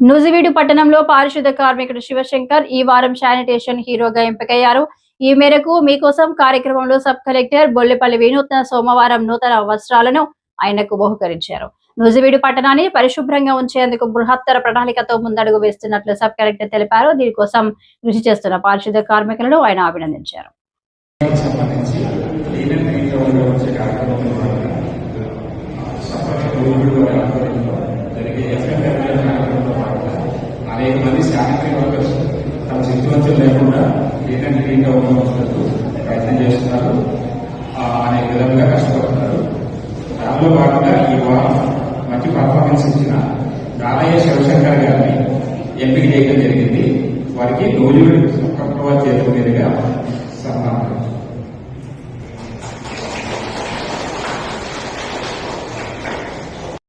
నూజివీడు పట్టణంలో పారిశుద్ధ కార్మికుడు శివశంకర్ ఈ వారం శానిటేషన్ హీరోగా ఎంపికయ్యారు. ఈ మేరకు మీకోసం కార్యక్రమంలో సబ్ కలెక్టర్ బొల్లిపల్లి వినూత్న సోమవారం నూతన వస్త్రాలను ఆయనకు బహుకరించారు. నూజివీడు పట్టణాన్ని పరిశుభ్రంగా ఉంచేందుకు బృహత్తర ప్రణాళికతో ముందడుగు వేస్తున్నట్లు సబ్ కలెక్టర్ తెలిపారు. దీనికోసం కృషి చేస్తున్న పారిశుద్ధ కార్మికులను ఆయన అభినందించారు. అనేక మంది శానిటరీ వర్కర్స్ తమ శక్తివంతం లేకుండా ఏంటంటే క్లీన్గా ఉండవలసినట్టు ప్రయత్నం చేస్తున్నారు, అనేక విధంగా కష్టపడుతున్నారు. దానిలో భాగంగా ఈ వారం మంచి పర్ఫార్మెన్స్ ఇచ్చిన రాలయ్య శివశంకర్ గారిని ఎంపిక చేయడం జరిగింది. వారికి నూజివీడు చేతుల మీదుగా సన్మానం.